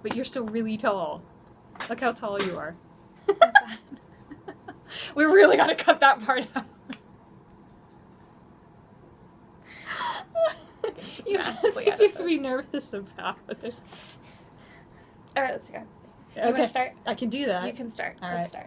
but you're still really tall. Look how tall you are. We really gotta cut that part out. You have to be nervous about it. There's... All right, let's go. You Okay. want to start? I can do that. You can start. All Let's right. start.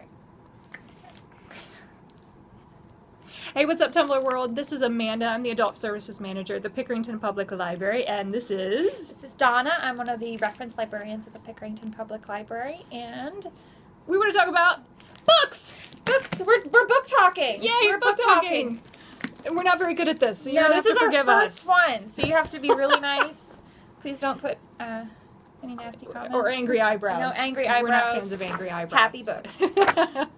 Hey, what's up, Tumblr world? This is Amanda. I'm the Adult Services Manager at the Pickerington Public Library, and this is... This is Donna. I'm one of the reference librarians at the Pickerington Public Library, and we want to talk about books! books! We're book talking! Yay, we're book talking! And we're not very good at this, so you're No, going to this have is to our forgive first us. one, so you have to be really nice. Please don't put any nasty comments. Or angry eyebrows. No, angry We're not eyebrows. fans of angry eyebrows. Happy books.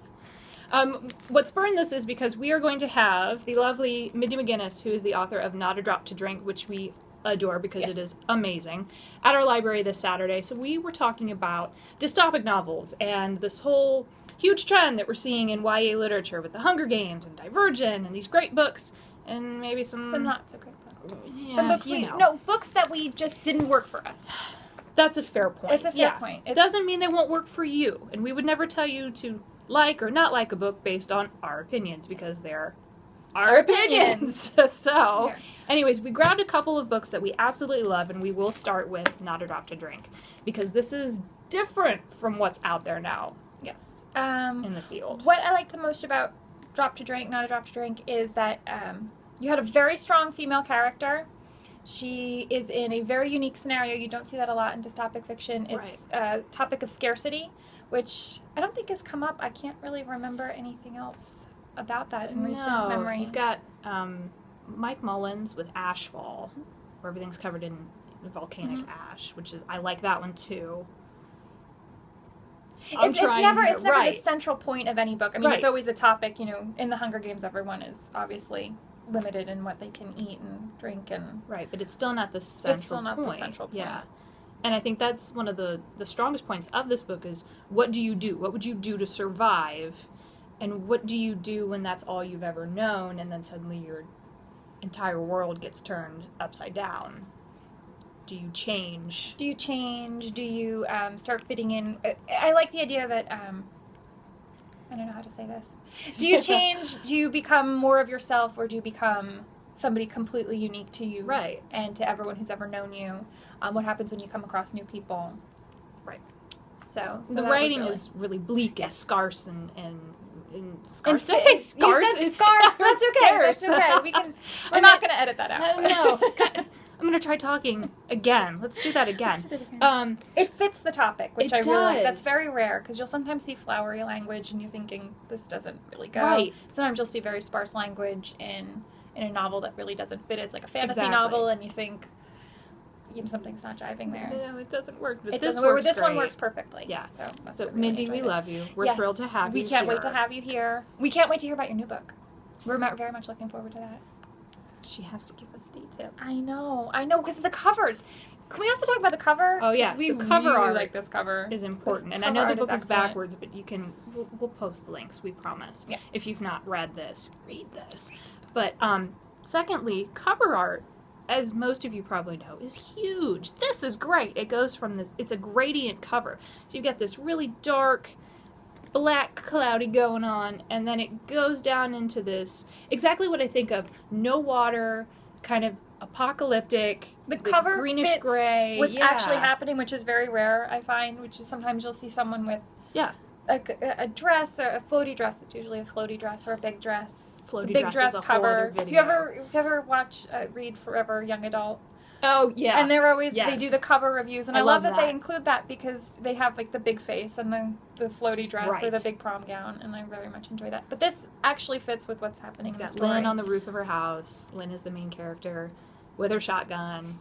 What spurred this is because we are going to have the lovely Mindy McGinnis, who is the author of Not a Drop to Drink, which we adore because Yes. it is amazing, at our library this Saturday. So we were talking about dystopic novels and this whole huge trend that we're seeing in YA literature with the Hunger Games and Divergent and these great books and maybe some not so great books. Yeah, Some books books that we just didn't work for us. That's a fair point. It's a fair point. It doesn't mean they won't work for you, and we would never tell you to like or not like a book based on our opinions because they're our opinions. So, Yeah. anyways, we grabbed a couple of books that we absolutely love, and we will start with Not a Drop to Drink because this is different from what's out there now Yes. in the field. What I like the most about Drop to Drink, Not a Drop to Drink, is that you had a very strong female character. She is in a very unique scenario. You don't see that a lot in dystopic fiction. It's a topic of scarcity, which I don't think has come up. I can't really remember anything else about that in recent memory. You've got Mike Mullins with Ashfall, where everything's covered in volcanic ash, which is, I like that one too. It's never right. the central point of any book. I mean, Right. it's always a topic, in the Hunger Games, everyone is obviously limited in what they can eat and drink and... Right, but it's still not the central point. It's still not the central point. Yeah. And I think that's one of the strongest points of this book is, what do you do? What would you do to survive? And what do you do when that's all you've ever known and then suddenly your entire world gets turned upside down? Do you change? Do you change? Do you start fitting in? I like the idea that, I don't know how to say this. Do you change? Do you become more of yourself, or do you become somebody completely unique to you? Right. And to everyone who's ever known you? What happens when you come across new people? Right. So the that writing was really... is really bleak and scarce and scarce. Did I say scarce? You said scarce. That's okay. That's okay. We're not going to edit that out. No. I'm going to try talking again. Let's do that again. Let's do it again. It fits the topic, which I really like. That's does. very rare, because you'll sometimes see flowery language and you're thinking, this doesn't really go. Right. Sometimes you'll see very sparse language in a novel that really doesn't fit. It's like a fantasy Exactly. novel, and you think, something's not jiving there. No, it doesn't work. But It this doesn't work. works This one great. works perfectly. Yeah. So really Mindy, we enjoyed it. love you. We're Yes. thrilled to have you We can't here. wait to have you here. We can't wait to hear about your new book. We're very much looking forward to that. She has to give us details. I know, because of the covers. Can we also talk about the cover? Oh, yeah. 'Cause we So cover really art like this cover. is important. This And I know cover the art book is excellent. backwards, but we'll post the links, we promise. Yeah. If you've not read this, read this. But secondly, cover art, as most of you probably know, is huge. This is great. It goes from this, it's a gradient cover. So you get this really dark, black, cloudy going on, and then it goes down into this, exactly what I think of, no water, kind of apocalyptic, The cover greenish fits gray. what's yeah. actually happening, which is very rare, I find, which is sometimes you'll see someone with a dress, or a floaty dress. It's usually a floaty dress or a big dress. Floaty big dress dress is a whole cover. other video. You ever watch read Forever Young Adult? Oh, yeah. And they're always, Yes. they do the cover reviews, and I I love love that they that. include that because they have like the big face and the floaty dress or Right. the big prom gown, and I very much enjoy that. But this actually fits with what's happening You've in the got story. Lynn on the roof of her house. Lynn is the main character with her shotgun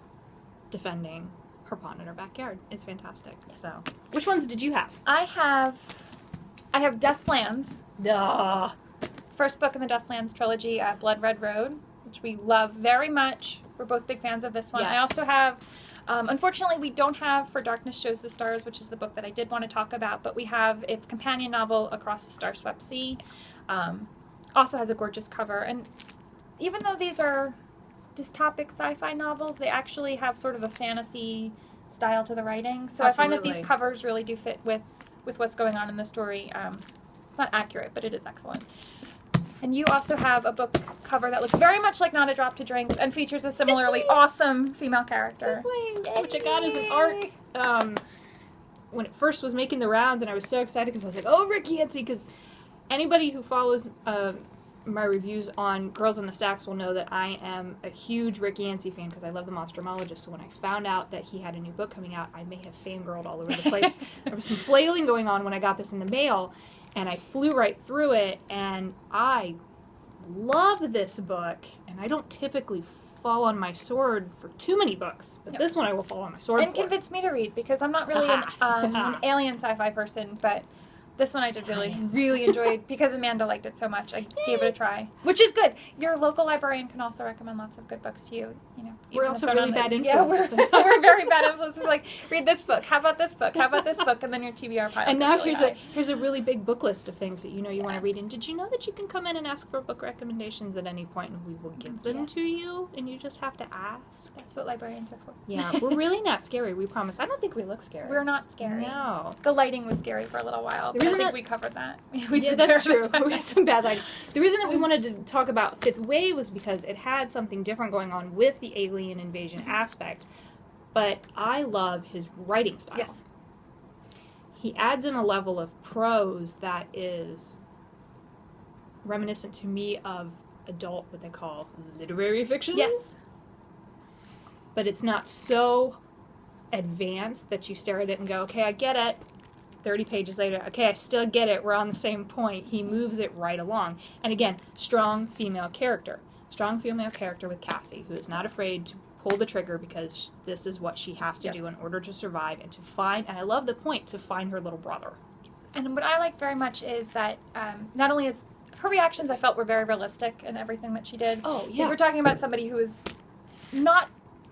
defending her pond in her backyard. It's fantastic. So, which ones did you have? I have Dustlands. Duh. First book in the Dustlands trilogy, Blood Red Road, which we love very much. We're both big fans of this one. Yes. I also have, unfortunately, we don't have For Darkness Josa Stars, which is the book that I did want to talk about, but we have its companion novel, Across the Star-Swept Sea. Also has a gorgeous cover. And even though these are dystopic sci-fi novels, they actually have sort of a fantasy style to the writing. So I find that Absolutely. these covers really do fit with what's going on in the story. It's not accurate, but it is excellent. And you also have a book cover that looks very much like Not a Drop to Drink and features a similarly awesome female character. Which I got as an ARC when it first was making the rounds, and I was so excited because I was like, oh, Rick Yancey, because anybody who follows my reviews on Girls in the Stacks will know that I am a huge Rick Yancey fan because I love the Monstromologist. So when I found out that he had a new book coming out, I may have fangirled all over the place. There was some flailing going on when I got this in the mail, and I flew right through it, and I love this book, and I don't typically fall on my sword for too many books, but this one I will fall on my sword and for. convinced me to read, because I'm not really an alien sci-fi person, but this one I did really enjoy because Amanda liked it so much. I gave it a try, which is good. Your local librarian can also recommend lots of good books to you. You know, we're also really bad influences. Yeah, sometimes. we're very bad influences. Like, read this book. How about this book? How about this book? And then your TBR pile. And now really here's a really big book list of things that you want to read. And did you know that you can come in and ask for book recommendations at any point, and we will give them to you, and you just have to ask? That's what librarians are for. Yeah, we're really not scary. We promise. I don't think we look scary. We're not scary. No. The lighting was scary for a little while. But I think we covered that. Yeah, that's true. We had some bad lighting. The reason that we wanted to talk about Fifth Wave was because it had something different going on with the alien invasion aspect, but I love his writing style. Yes. He adds in a level of prose that is reminiscent to me of adult, what they call literary fiction. Yes. But it's not so advanced that you stare at it and go, okay, I get it. 30 pages later, okay, I still get it. We're on the same point. He moves it right along. And again, strong female character. Strong female character with Cassie, who is not afraid to pull the trigger because this is what she has to do in order to survive and to find, and I love the point, to find her little brother. And what I like very much is that not only is her reactions, I felt, were very realistic in everything that she did. Oh, yeah. We're talking about somebody who is not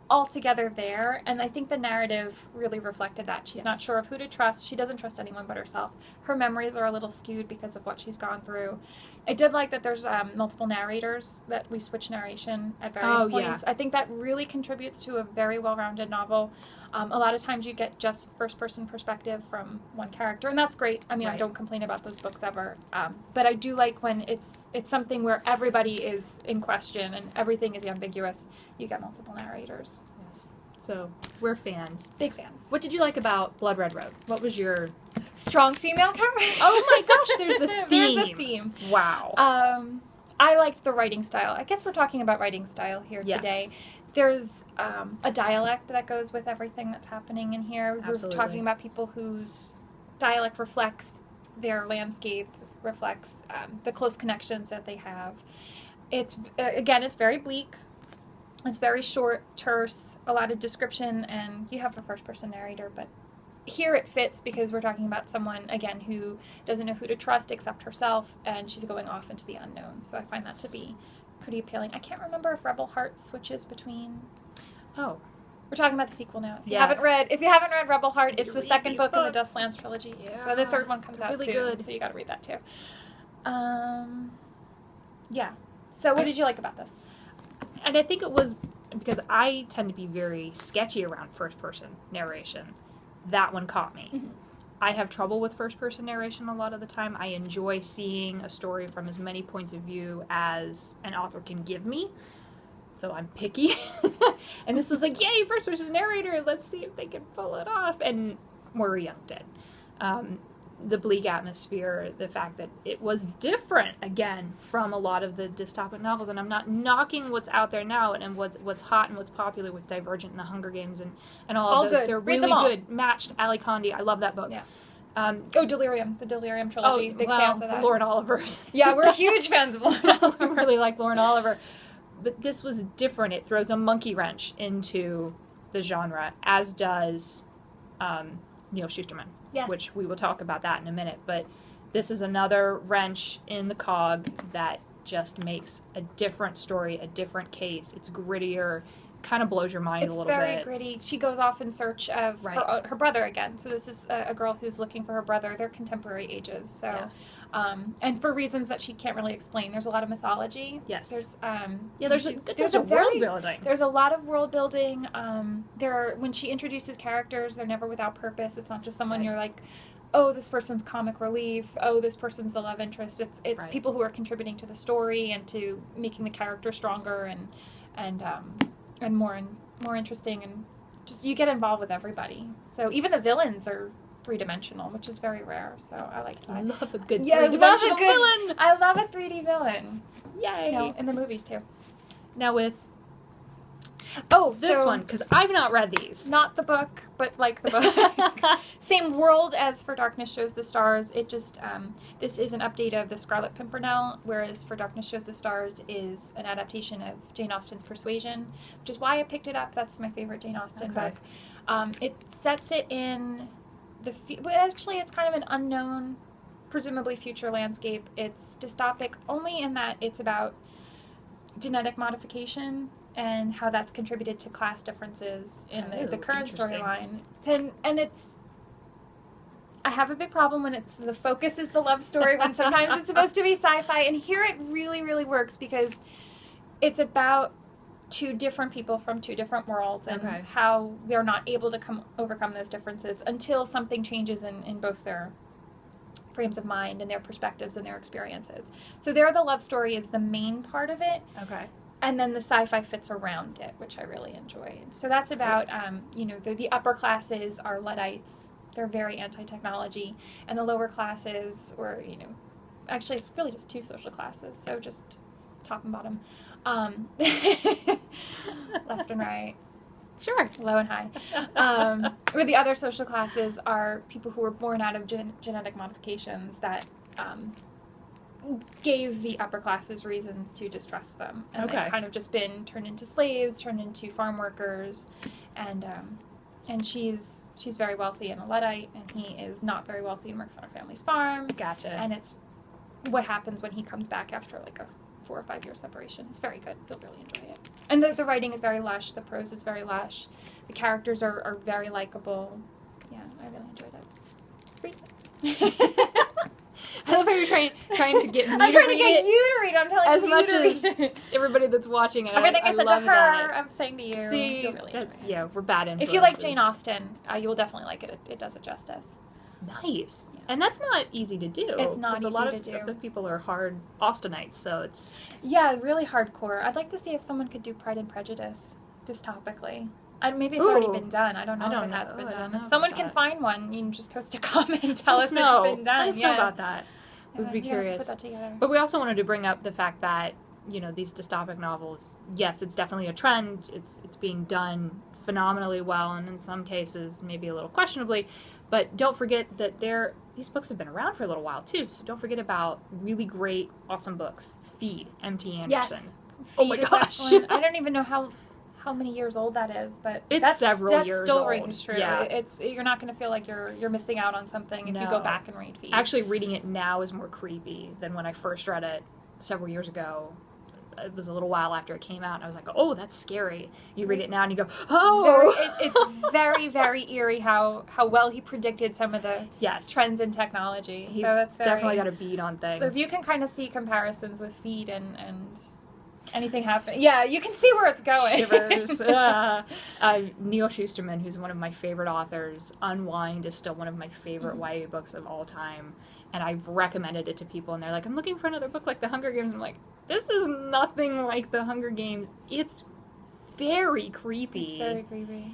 altogether there, and I think the narrative really reflected that. She's not sure of who to trust. She doesn't trust anyone but herself. Her memories are a little skewed because of what she's gone through. I did like that there's multiple narrators, that we switch narration at various points. I think that really contributes to a very well-rounded novel. A lot of times you get just first-person perspective from one character, and that's great. I mean, I don't complain about those books ever. But I do like when it's something where everybody is in question and everything is ambiguous. You get multiple narrators. Yes. So, we're fans. Big fans. What did you like about Blood Red Road? What was your... Strong female character? Oh my gosh, there's a theme. There's a theme. Wow. I liked the writing style. I guess we're talking about writing style here today. There's a dialect that goes with everything that's happening in here. We're talking about people whose dialect reflects their landscape, reflects the close connections that they have. It's it's very bleak. It's very short, terse, a lot of description, and you have a first-person narrator, but here it fits because we're talking about someone, again, who doesn't know who to trust except herself, and she's going off into the unknown. So I find that to be pretty appealing. I can't remember if Rebel Heart switches between... Oh. We're talking about the sequel now. If you haven't read Rebel Heart, it's the second book in the Dustlands trilogy. Yeah. So the third one comes out soon. Good. So you got to read that too. Yeah. So what did you like about this? And I think it was because I tend to be very sketchy around first-person narration. That one caught me. Mm-hmm. I have trouble with first-person narration a lot of the time. I enjoy seeing a story from as many points of view as an author can give me. So I'm picky. And this was like, yay, first-person narrator. Let's see if they can pull it off. And Moira Young did. The bleak atmosphere, the fact that it was different, again, from a lot of the dystopic novels. And I'm not knocking what's out there now and what's hot and what's popular with Divergent and The Hunger Games and all of those. Good. They're really good. Matched. Ali Condi. I love that book. Yeah. Delirium. The Delirium trilogy. Big fans of that. Lauren Oliver's. Yeah, we're huge fans of Lauren Oliver. I really like Lauren Oliver. But this was different. It throws a monkey wrench into the genre, as does Neil Shusterman. Yes. Which we will talk about that in a minute. But this is another wrench in the cog that just makes a different story, a different case. It's grittier. kind of blows your mind a little bit. It's very gritty. She goes off in search of her brother again. So this is a girl who's looking for her brother. They're contemporary ages. So, and for reasons that she can't really explain. There's a lot of mythology. Yes. There's there's a world building. There's a lot of world building. When she introduces characters, they're never without purpose. It's not just someone you're like, oh, this person's comic relief. Oh, this person's the love interest. It's people who are contributing to the story and to making the character stronger and more interesting, and just you get involved with everybody. So even the villains are three-dimensional, which is very rare. So I like that. I love a good three-dimensional villain. I love a 3D villain. Yay! No, in the movies too. Now with this one, because I've not read these. Not the book, but like the book. Same world as For Darkness Shows the Stars. It just, this is an update of The Scarlet Pimpernel, whereas For Darkness Shows the Stars is an adaptation of Jane Austen's Persuasion, which is why I picked it up. That's my favorite Jane Austen book. It sets it in actually it's kind of an unknown, presumably future landscape. It's dystopic only in that it's about genetic modification and how that's contributed to class differences in the current storyline. And it's, I have a big problem when the focus is the love story, when sometimes it's supposed to be sci-fi, and here it really, really works because it's about two different people from two different worlds and how they're not able to overcome those differences until something changes in both their frames of mind and their perspectives and their experiences. So there the love story is the main part of it. Okay. And then the sci-fi fits around it, which I really enjoyed. So that's about, the upper classes are Luddites. They're very anti-technology. And the lower classes, or, actually it's really just two social classes, so just top and bottom. Left and right. Sure. Low and high. Where the other social classes are people who were born out of genetic modifications that gave the upper classes reasons to distrust them. And they've kind of just been turned into slaves, turned into farm workers, and she's very wealthy and a Luddite, and he is not very wealthy and works on a family's farm. Gotcha. And it's what happens when he comes back after like a 4 or 5 year separation. It's very good. You'll really enjoy it. And the writing is very lush. The prose is very lush. The characters are very likable. Yeah, I really enjoyed it. Read. I love how you're trying to get me I'm trying to get you to read. I'm telling as you much to as read. Everybody that's watching it. Everything I said to love her, that. I'm saying to you. See, You'll really enjoy it. we're bad influences. If you like Jane Austen, you will definitely like it. It does it justice. Nice. Yeah. And that's not easy to do. It's not easy a lot to of do. The people are hard Austenites, so it's... Yeah, really hardcore. I'd like to see if someone could do Pride and Prejudice dystopically. Maybe it's already been done. I don't know if that's been done. If someone can find one, you can just post a comment and tell us it's been done. Let us know about that. We'd be curious. Let's put that together. But we also wanted to bring up the fact that, these dystopic novels, yes, it's definitely a trend. It's being done phenomenally well, and in some cases, maybe a little questionably. But don't forget that these books have been around for a little while, too. So don't forget about really great, awesome books. Feed, M.T. Anderson. Yes. Oh my gosh. I don't even know how many years old that is, but it's several years still old. Rings true. Yeah. You're not going to feel like you're missing out on something if you go back and read Feed. Actually, reading it now is more creepy than when I first read it several years ago. It was a little while after it came out, and I was like, oh, that's scary. You read it now, and you go, oh! It's very, very eerie how well he predicted some of the trends in technology. He's so that's definitely got a beat on things. If you can kind of see comparisons with Feed and anything happen, yeah, you can see where it's going. Shivers. Neil Shusterman, who's one of my favorite authors, Unwind is still one of my favorite YA books of all time. And I've recommended it to people, and they're like, I'm looking for another book like The Hunger Games. I'm like, this is nothing like The Hunger Games. It's very creepy. It's very creepy.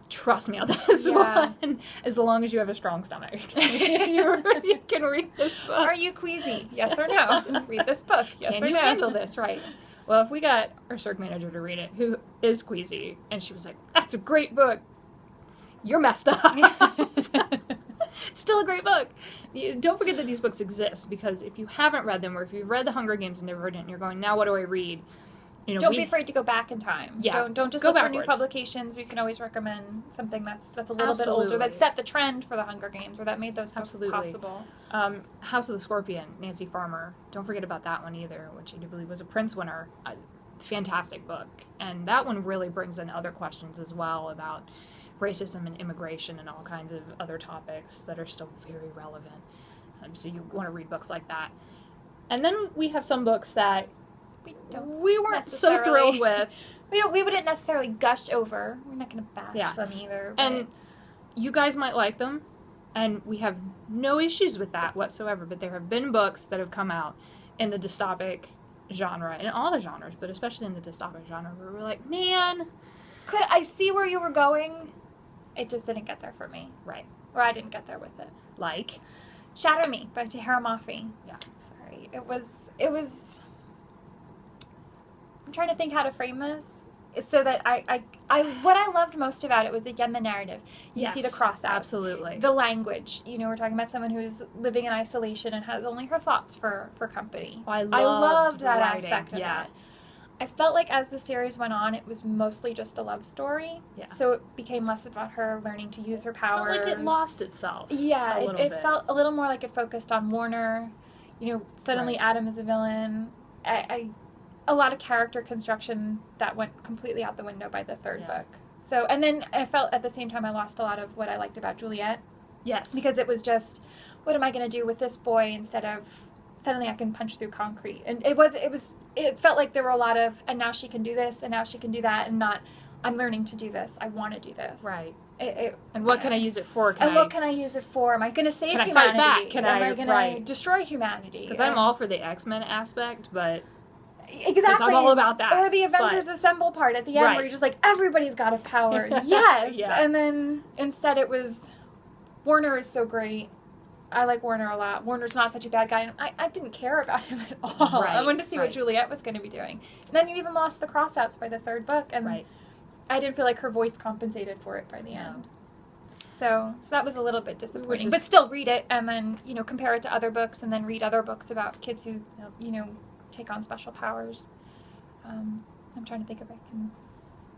Trust me on this one. As long as you have a strong stomach. you can read this book. Are you queasy? Yes or no? Read this book. Yes or no? Can you handle this? Right. Well, if we got our circ manager to read it, who is queasy, and she was like, that's a great book. You're messed up. Still a great book. Don't forget that these books exist, because if you haven't read them, or if you've read The Hunger Games and never read it, and you're going, now what do I read? Don't be afraid to go back in time. Yeah, don't just look for new publications. We can always recommend something that's a little bit older, that set the trend for The Hunger Games, or that made those books possible. House of the Scorpion, Nancy Farmer. Don't forget about that one either, which I do believe was a Prince winner. fantastic book. And that one really brings in other questions as well about racism and immigration and all kinds of other topics that are still very relevant. So you want to read books like that. And then we have some books that we weren't so thrilled with. We wouldn't necessarily gush over. We're not going to bash them either. But... And you guys might like them, and we have no issues with that whatsoever. But there have been books that have come out in the dystopic genre, in all the genres, but especially in the dystopic genre, where we're like, man, could I see where you were going? It just didn't get there for me. Right. Or I didn't get there with it. Like Shatter Me by Tahira Mafi. Yeah. Sorry. It was I'm trying to think how to frame this. It's so that what I loved most about it was, again, the narrative. You see the crossouts. Absolutely. The language. We're talking about someone who's living in isolation and has only her thoughts for company. Oh, I loved that writing. aspect of that. I felt like as the series went on, it was mostly just a love story. Yeah. So it became less about her learning to use her powers. It felt like it lost itself. Yeah, it felt a little more like it focused on Warner. Suddenly Adam is a villain. A lot of character construction that went completely out the window by the third book. So, and then I felt at the same time I lost a lot of what I liked about Juliet. Yes. Because it was just, what am I going to do with this boy, instead of suddenly I can punch through concrete. And it felt like there were a lot of, and now she can do this, and now she can do that, and not, I'm learning to do this. I want to do this. Right. And what can I use it for? What can I use it for? Am I going to save humanity? Can I fight back? Am I going to destroy humanity? Because I'm all for the X-Men aspect, but... Exactly. I'm all about that. Or the Avengers Assemble part at the end, where you're just like, everybody's got a power. Yes. And then instead it was, Warner is so great. I like Warner a lot. Warner's not such a bad guy. And I didn't care about him at all. I wanted to see what Juliet was going to be doing. And then you even lost the crossouts by the third book. And I didn't feel like her voice compensated for it by the end. So that was a little bit disappointing. But still read it, and then, compare it to other books, and then read other books about kids who, take on special powers. I'm trying to think if I can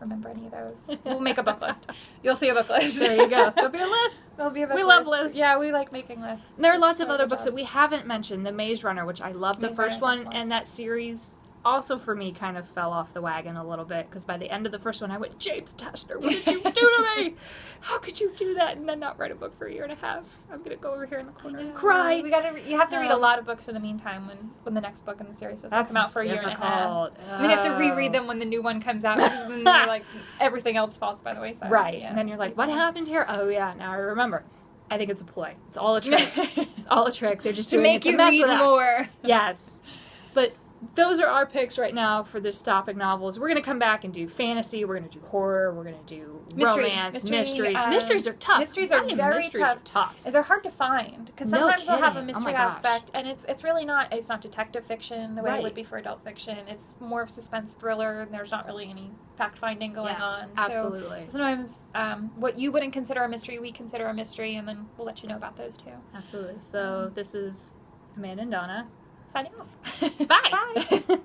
remember any of those. We'll make a book list. You'll see a book list. There you go. There'll be a list. There'll be a book list. We love lists. Yeah, we like making lists. There are lots of other books that we haven't mentioned. The Maze Runner, which I love the first one, and that series also for me kind of fell off the wagon a little bit, because by the end of the first one I went, James Tester, what did you do to me? How could you do that and then not write a book for a year and a half? I'm gonna go over here in the corner and cry. You have to read a lot of books in the meantime when the next book in the series doesn't come out for a year and a half. And then you have to reread them when the new one comes out, because then you're like, everything else falls by the wayside. Right. And then you're like, what happened here? Oh yeah, now I remember. I think it's a ploy. It's all a trick. It's all a trick. They're just doing it to mess with us. To make you read more. Yes. But those are our picks right now for dystopic novels. We're going to come back and do fantasy. We're going to do horror. We're going to do romance, mysteries. Mysteries are tough. Mysteries are very tough. They're hard to find, because sometimes they'll have a mystery aspect, and it's really not. It's not detective fiction the way it would be for adult fiction. It's more of suspense thriller, and there's not really any fact finding going on. Absolutely. So sometimes what you wouldn't consider a mystery, we consider a mystery, and then we'll let you know about those too. Absolutely. So this is Amanda and Donna. Signing off. Bye. Bye.